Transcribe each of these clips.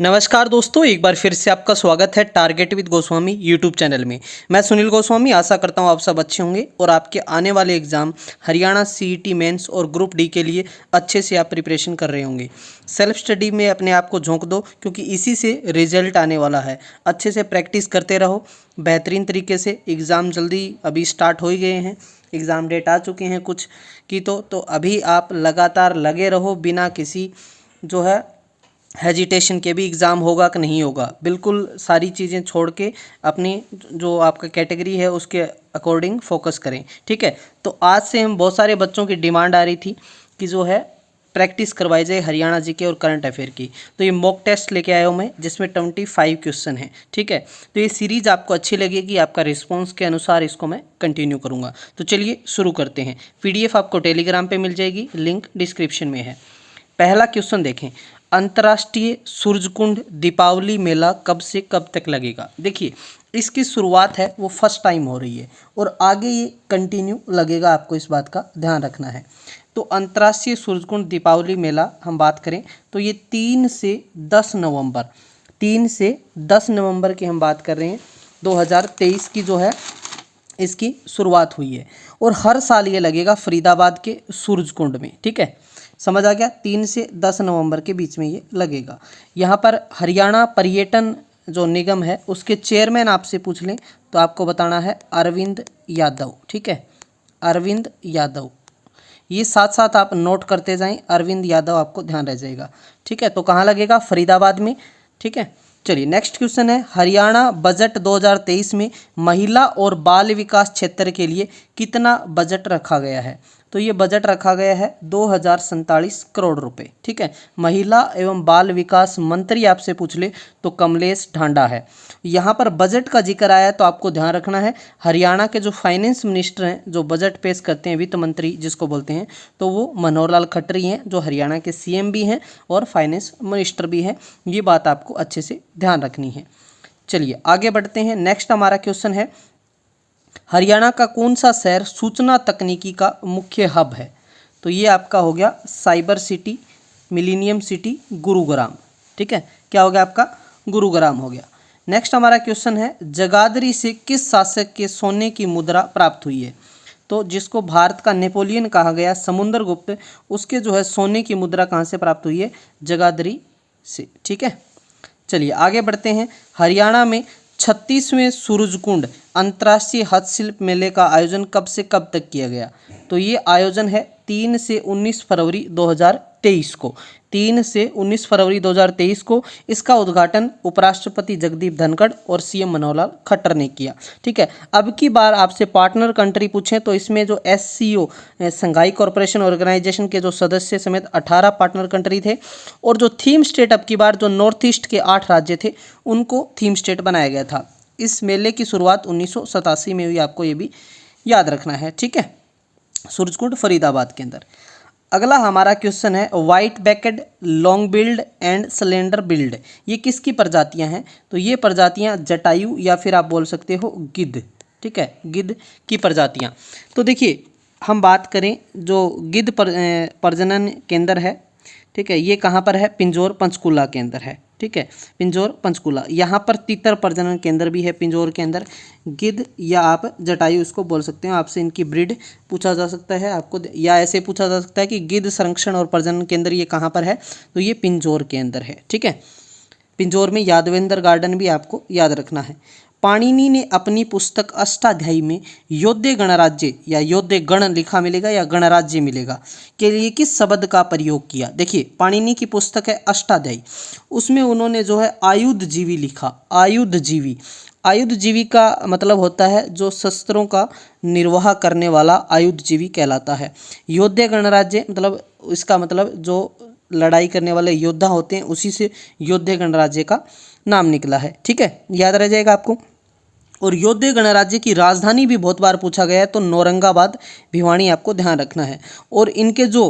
नमस्कार दोस्तों, एक बार फिर से आपका स्वागत है target with Goswami YouTube channel में। मैं सुनील गोस्वामी आशा करता हूं आप सब अच्छे होंगे और आपके आने वाले एग्ज़ाम हरियाणा सीईटी मेंस और ग्रुप डी के लिए अच्छे से आप प्रिपरेशन कर रहे होंगे। सेल्फ स्टडी में अपने आप को झोंक दो क्योंकि इसी से रिजल्ट आने वाला है। अच्छे से प्रैक्टिस करते रहो बेहतरीन तरीके से। एग्ज़ाम जल्दी अभी स्टार्ट हो ही गए हैं, एग्ज़ाम डेट आ चुके हैं कुछ की तो अभी आप लगातार लगे रहो बिना किसी जो है हेजिटेशन के भी एग्ज़ाम होगा कि नहीं होगा। बिल्कुल सारी चीज़ें छोड़ के अपनी जो आपका कैटेगरी है उसके अकॉर्डिंग फोकस करें, ठीक है। तो आज से हम बहुत सारे बच्चों की डिमांड आ रही थी कि जो है प्रैक्टिस करवाई जाए हरियाणा जीके और करंट अफेयर की। तो ये मॉक टेस्ट लेके आया हूँ मैं जिसमें 25 क्वेश्चन है, ठीक है। तो ये सीरीज़ आपको अच्छी लगेगी, आपका रिस्पॉन्स के अनुसार इसको मैं कंटिन्यू करूँगा। तो चलिए शुरू करते हैं। PDF आपको टेलीग्राम पे मिल जाएगी, लिंक डिस्क्रिप्शन में है। पहला क्वेश्चन देखें, अंतर्राष्ट्रीय सूरजकुंड दीपावली मेला कब से कब तक लगेगा। देखिए इसकी शुरुआत है वो फर्स्ट टाइम हो रही है और आगे ये कंटिन्यू लगेगा, आपको इस बात का ध्यान रखना है। तो अंतर्राष्ट्रीय सूरजकुंड दीपावली मेला हम बात करें तो ये 3 से 10 नवंबर की हम बात कर रहे हैं 2023 की जो है इसकी शुरुआत हुई है और हर साल ये लगेगा फरीदाबाद के सूरजकुंड में, ठीक है। समझ आ गया, 3 से 10 नवंबर के बीच में ये लगेगा। यहाँ पर हरियाणा पर्यटन जो निगम है उसके चेयरमैन आपसे पूछ लें तो आपको बताना है अरविंद यादव, ठीक है, अरविंद यादव। ये साथ साथ आप नोट करते जाएं, अरविंद यादव आपको ध्यान रह जाएगा, ठीक है। तो कहाँ लगेगा, फरीदाबाद में, ठीक है। चलिए नेक्स्ट क्वेश्चन है, हरियाणा बजट 2023 में महिला और बाल विकास क्षेत्र के लिए कितना बजट रखा गया है। तो ये बजट रखा गया है 2047 करोड़ रुपए, ठीक है। महिला एवं बाल विकास मंत्री आपसे पूछ ले तो कमलेश ढांडा है। यहाँ पर बजट का जिक्र आया तो आपको ध्यान रखना है हरियाणा के जो फाइनेंस मिनिस्टर हैं, जो बजट पेश करते हैं, वित्त मंत्री जिसको बोलते हैं, तो वो मनोहर लाल खट्टर हैं, जो हरियाणा के CM भी हैं और फाइनेंस मिनिस्टर भी हैं। ये बात आपको अच्छे से ध्यान रखनी है। चलिए आगे बढ़ते हैं। नेक्स्ट हमारा क्वेश्चन है, हरियाणा का कौन सा शहर सूचना तकनीकी का मुख्य हब है। तो ये आपका हो गया cyber city, millennium city, Gurugram, ठीक है। क्या हो गया आपका, गुरुग्राम हो गया। नेक्स्ट हमारा क्वेश्चन है, जगाधरी से किस शासक के सोने की मुद्रा प्राप्त हुई है। तो जिसको भारत का नेपोलियन कहा गया समुद्रगुप्त, उसके जो है सोने की मुद्रा कहाँ से प्राप्त हुई है, जगाधरी से, ठीक है। चलिए आगे बढ़ते हैं। हरियाणा में 36वें सूरजकुंड अंतर्राष्ट्रीय हस्तशिल्प मेले का आयोजन कब से कब तक किया गया। तो ये आयोजन है 3 से 19 फरवरी 2023 को, 3 से 19 फरवरी 2023 को। इसका उद्घाटन उपराष्ट्रपति जगदीप धनखड़ और CM मनोहर लाल खट्टर ने किया, ठीक है। अब की बार आपसे पार्टनर कंट्री पूछें तो इसमें जो SCO संघाई कॉरपोरेशन ऑर्गेनाइजेशन के जो सदस्य समेत 18 पार्टनर कंट्री थे और जो थीम स्टेट अब की बार जो नॉर्थ ईस्ट के 8 राज्य थे उनको थीम स्टेट बनाया गया था। इस मेले की शुरुआत 1987 में हुई, आपको ये भी याद रखना है, ठीक है, सूरजकुंड फरीदाबाद के अंदर। अगला हमारा क्वेश्चन है, white backed, long build and slender build, ये किसकी प्रजातियां हैं। तो ये प्रजातियां जटायु या फिर आप बोल सकते हो गिद्ध, ठीक है, गिद्ध की प्रजातियां। तो देखिए हम बात करें जो गिद्ध प्रजनन केंद्र है, ठीक है, ये कहाँ पर है, पिंजौर पंचकूला के अंदर है, ठीक है, पिंजौर पंचकूला। यहाँ पर तीतर प्रजनन केंद्र भी है पिंजौर के अंदर। गिद्ध या आप जटायु इसको बोल सकते हो। आपसे इनकी ब्रीड पूछा जा सकता है आपको, या ऐसे पूछा जा सकता है कि गिद्ध संरक्षण और प्रजनन केंद्र ये कहाँ पर है, तो ये पिंजौर के अंदर है, ठीक है। पिंजौर में यादवेंद्र गार्डन भी आपको याद रखना है। पाणिनि ने अपनी पुस्तक अष्टाध्यायी में योद्धे गणराज्य या योद्धे गण लिखा मिलेगा या गणराज्य मिलेगा के लिए किस शब्द का प्रयोग किया। देखिए पाणिनि की पुस्तक है अष्टाध्यायी, उसमें उन्होंने जो है आयुधजीवी लिखा। आयुधजीवी, आयुधजीवी का मतलब होता है जो शस्त्रों का निर्वाह करने वाला आयुधजीवी कहलाता है। योद्धे गणराज्य मतलब इसका मतलब जो लड़ाई करने वाले योद्धा होते हैं उसी से योद्धे गणराज्य का नाम निकला है, ठीक है, याद रह जाएगा आपको। और योद्धे गणराज्य की राजधानी भी बहुत बार पूछा गया है, तो औरंगाबाद भिवानी आपको ध्यान रखना है। और इनके जो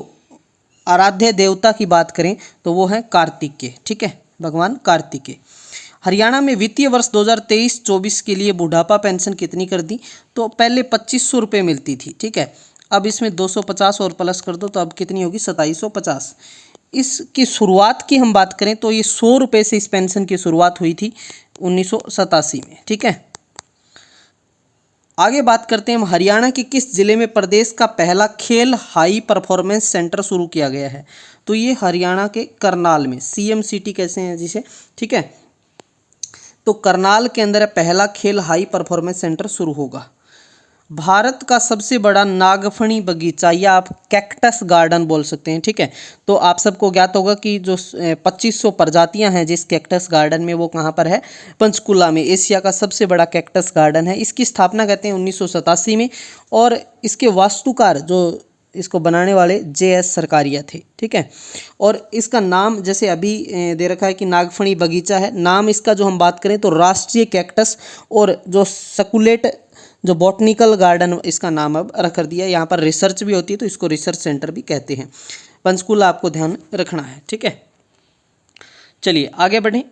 आराध्य देवता की बात करें तो वो हैं कार्तिकेय, ठीक है, भगवान कार्तिकेय। हरियाणा में वित्तीय वर्ष 2023-24 के लिए बुढ़ापा पेंशन कितनी कर दी। तो पहले 2500 रुपये मिलती थी, ठीक है, अब इसमें 250 और प्लस कर दो तो अब कितनी होगी, 2750। इसकी शुरुआत की हम बात करें तो ये 100 रुपये से इस पेंशन की शुरुआत हुई थी 1987 में। ठीक है, आगे बात करते हैं हम हरियाणा के किस जिले में प्रदेश का पहला खेल हाई परफॉर्मेंस सेंटर शुरू किया गया है। तो ये हरियाणा के करनाल में, CMCT कहते हैं जिसे। ठीक है, तो करनाल के अंदर पहला खेल हाई परफॉर्मेंस सेंटर शुरू होगा। भारत का सबसे बड़ा नागफनी बगीचा या आप कैक्टस गार्डन बोल सकते हैं। ठीक है, तो आप सबको ज्ञात होगा कि जो 2500 प्रजातियां हैं जिस कैक्टस गार्डन में, वो कहाँ पर है, पंचकुला में। एशिया का सबसे बड़ा कैक्टस गार्डन है। इसकी स्थापना कहते हैं 1987 में, और इसके वास्तुकार जो इसको बनाने वाले JS सरकारिया थे। ठीक है, और इसका नाम जैसे अभी दे रखा है कि नागफनी बगीचा है, नाम इसका जो हम बात करें तो राष्ट्रीय कैक्टस और जो सकुलेट जो बॉटनिकल गार्डन, इसका नाम अब रख कर दिया। यहाँ पर रिसर्च भी होती है तो इसको रिसर्च सेंटर भी कहते हैं। पंचकुला आपको ध्यान रखना है। ठीक है, चलिए आगे बढ़ें।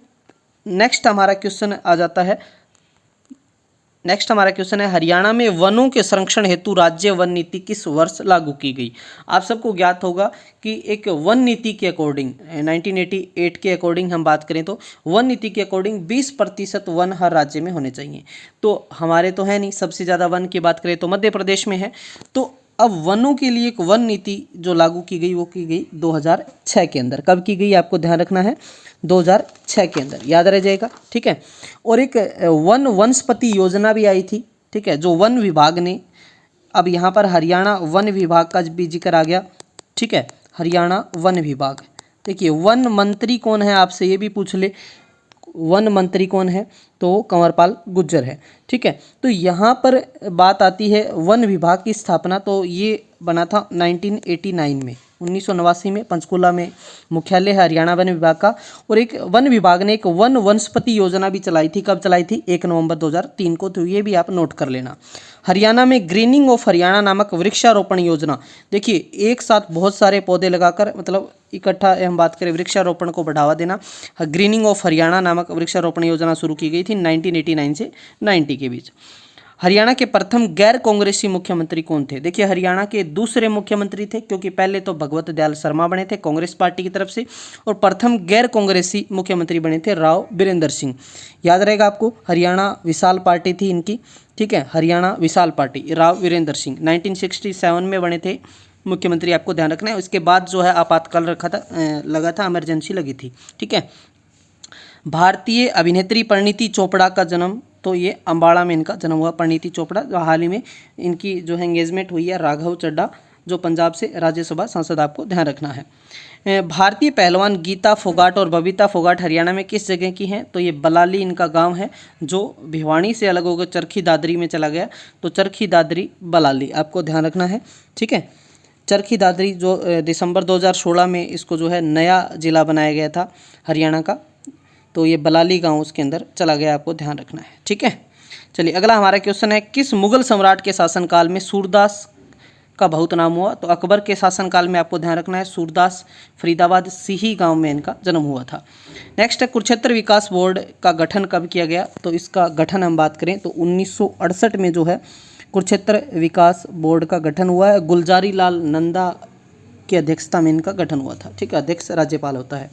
नेक्स्ट हमारा क्वेश्चन आ जाता है, हरियाणा में वनों के संरक्षण हेतु राज्य वन नीति किस वर्ष लागू की गई। आप सबको ज्ञात होगा कि एक वन नीति के अकॉर्डिंग 1988 के अकॉर्डिंग हम बात करें तो वन नीति के अकॉर्डिंग 20% वन हर राज्य में होने चाहिए। तो हमारे तो है नहीं, सबसे ज़्यादा वन की बात करें तो मध्य प्रदेश में है। तो अब वनों के लिए एक वन नीति जो लागू की गई वो की गई 2006 के अंदर। कब की गई आपको ध्यान रखना है, 2006 के अंदर, याद रह जाएगा। ठीक है, और एक वन वनस्पति योजना भी आई थी। ठीक है, जो वन विभाग ने, अब यहाँ पर हरियाणा वन विभाग का भी जिक्र आ गया। ठीक है, हरियाणा वन विभाग, देखिए वन मंत्री कौन है, आपसे ये भी पूछ ले, वन मंत्री कौन है, तो कंवरपाल गुर्जर है। ठीक है, तो यहाँ पर बात आती है वन विभाग की स्थापना, तो ये बना था 1989 में, 1989 में पंचकुला में मुख्यालय है हरियाणा वन विभाग का। और एक वन विभाग ने एक वन वनस्पति योजना भी चलाई थी। कब चलाई थी, 1 नवंबर 2003 को। तो ये भी आप नोट कर लेना। हरियाणा में ग्रीनिंग ऑफ हरियाणा नामक वृक्षारोपण योजना, देखिए एक साथ बहुत सारे पौधे लगाकर, मतलब इकट्ठा हम बात करें वृक्षारोपण को बढ़ावा देना, ग्रीनिंग ऑफ हरियाणा नामक वृक्षारोपण योजना शुरू की गई थी 1989 से 90 के बीच। हरियाणा के प्रथम गैर कांग्रेसी मुख्यमंत्री कौन थे। देखिए हरियाणा के दूसरे मुख्यमंत्री थे, क्योंकि पहले तो भगवत दयाल शर्मा बने थे कांग्रेस पार्टी की तरफ से, और प्रथम गैर कांग्रेसी मुख्यमंत्री बने थे राव बीरेंद्र सिंह। याद रहेगा आपको, हरियाणा विशाल पार्टी थी इनकी। ठीक है, हरियाणा विशाल पार्टी, राव वीरेंद्र सिंह 1967 में बने थे मुख्यमंत्री, आपको ध्यान रखना है। उसके बाद जो है आपातकाल लगा था, इमरजेंसी लगी थी। ठीक है, भारतीय अभिनेत्री परिणीति चोपड़ा का जन्म, तो ये अम्बाड़ा में इनका जन्म हुआ। परिणीति चोपड़ा जो हाल ही में इनकी जो है एंगेजमेंट हुई है राघव चड्ढा, जो पंजाब से राज्यसभा सांसद, आपको ध्यान रखना है। भारतीय पहलवान गीता फोगाट और बबीता फोगाट हरियाणा में किस जगह की हैं, तो ये बलाली इनका गांव है, जो भिवानी से अलग होकर चरखी दादरी में चला गया। तो चरखी दादरी बलाली, आपको ध्यान रखना है। ठीक है, चरखी दादरी जो दिसंबर 2016 में इसको जो है नया जिला बनाया गया था हरियाणा का, तो ये बलाली गांव उसके अंदर चला गया, आपको ध्यान रखना है। ठीक है, चलिए अगला हमारा क्वेश्चन है, किस मुगल सम्राट के शासनकाल में सूरदास का बहुत नाम हुआ। तो अकबर के शासनकाल में, आपको ध्यान रखना है, सूरदास फरीदाबाद सिही गांव में इनका जन्म हुआ था। नेक्स्ट है, कुरुक्षेत्र विकास बोर्ड का गठन कब किया गया। तो इसका गठन हम बात करें तो 1968 में जो है कुरुक्षेत्र विकास बोर्ड का गठन हुआ है। गुलजारी लाल नंदा की अध्यक्षता में इनका गठन हुआ था। ठीक है, अध्यक्ष राज्यपाल होता है।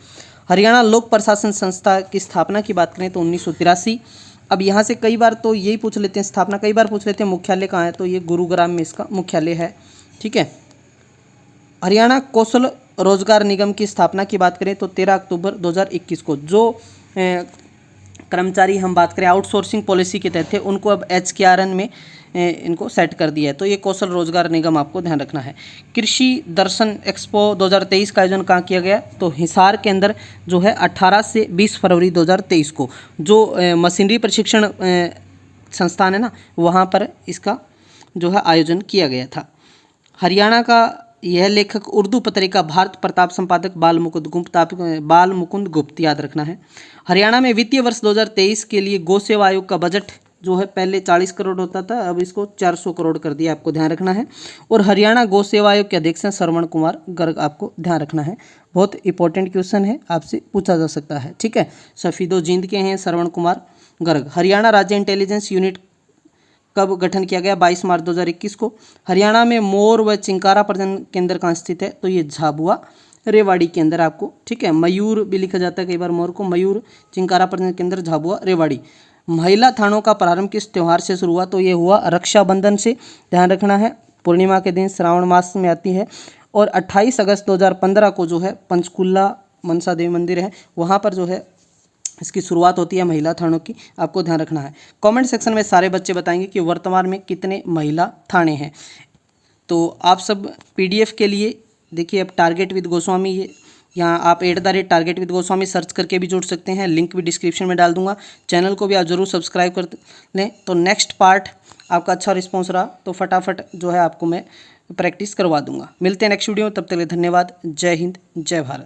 हरियाणा लोक प्रशासन संस्था की स्थापना की बात करें तो 1983। अब यहाँ से कई बार तो यही पूछ लेते हैं, स्थापना कई बार पूछ लेते हैं, मुख्यालय कहाँ है, तो ये गुरुग्राम में इसका मुख्यालय है। ठीक है, हरियाणा कौशल रोजगार निगम की स्थापना की बात करें तो 13 अक्टूबर 2021 को। जो कर्मचारी हम बात करें आउटसोर्सिंग पॉलिसी के तहत थे, उनको अब HKRN में इनको सेट कर दिया है। तो ये कौशल रोजगार निगम, आपको ध्यान रखना है। कृषि दर्शन एक्सपो 2023 का आयोजन कहाँ किया गया, तो हिसार के अंदर जो है 18 से 20 फरवरी 2023 को, जो मशीनरी प्रशिक्षण संस्थान है ना, वहाँ पर इसका जो है आयोजन किया गया था। हरियाणा का यह लेखक उर्दू पत्रिका भारत प्रताप संपादक बाल मुकुंद गुप्त, याद रखना है। हरियाणा में वित्तीय वर्ष 2023 के लिए गौ सेवा आयोग का बजट जो है पहले 40 करोड़ होता था, अब इसको 400 करोड़ कर दिया, आपको ध्यान रखना है। और हरियाणा गौ सेवा आयोग के अध्यक्ष हैं श्रवण कुमार गर्ग, आपको ध्यान रखना है। बहुत इंपॉर्टेंट क्वेश्चन है, आपसे पूछा जा सकता है। ठीक है, सफीदो जींद के हैं श्रवण कुमार गर्ग। हरियाणा राज्य इंटेलिजेंस यूनिट कब गठन किया गया, 22 मार्च 2021 को। हरियाणा में मोर व चिंकारा प्रजनन केंद्र कहाँ स्थित है, तो ये झाबुआ रेवाड़ी के अंदर आपको, ठीक है। मयूर भी लिखा जाता है कई बार मोर को, मयूर चिंकारा परिषद केंद्र झाबुआ रेवाड़ी। महिला थानों का प्रारंभ किस त्यौहार से शुरू हुआ? तो ये हुआ रक्षाबंधन से, ध्यान रखना है। पूर्णिमा के दिन श्रावण मास में आती है। और 28 अगस्त 2015 को जो है पंचकुला मनसा देवी मंदिर है, वहाँ पर जो है इसकी शुरुआत होती है महिला थानों की, आपको ध्यान रखना है। कमेंट सेक्शन में सारे बच्चे बताएंगे कि वर्तमान में कितने महिला थाने हैं। तो आप सब PDF के लिए देखिए, अब टारगेट विद गोस्वामी, ये यहाँ आप @target with गोस्वामी सर्च करके भी जुड़ सकते हैं, लिंक भी डिस्क्रिप्शन में डाल दूंगा। चैनल को भी आप जरूर सब्सक्राइब कर लें। तो नेक्स्ट पार्ट आपका अच्छा रिस्पॉन्स रहा तो फटाफट जो है आपको मैं प्रैक्टिस करवा दूंगा। मिलते हैं नेक्स्ट वीडियो में, तब तक के लिए धन्यवाद। जय हिंद, जय भारत।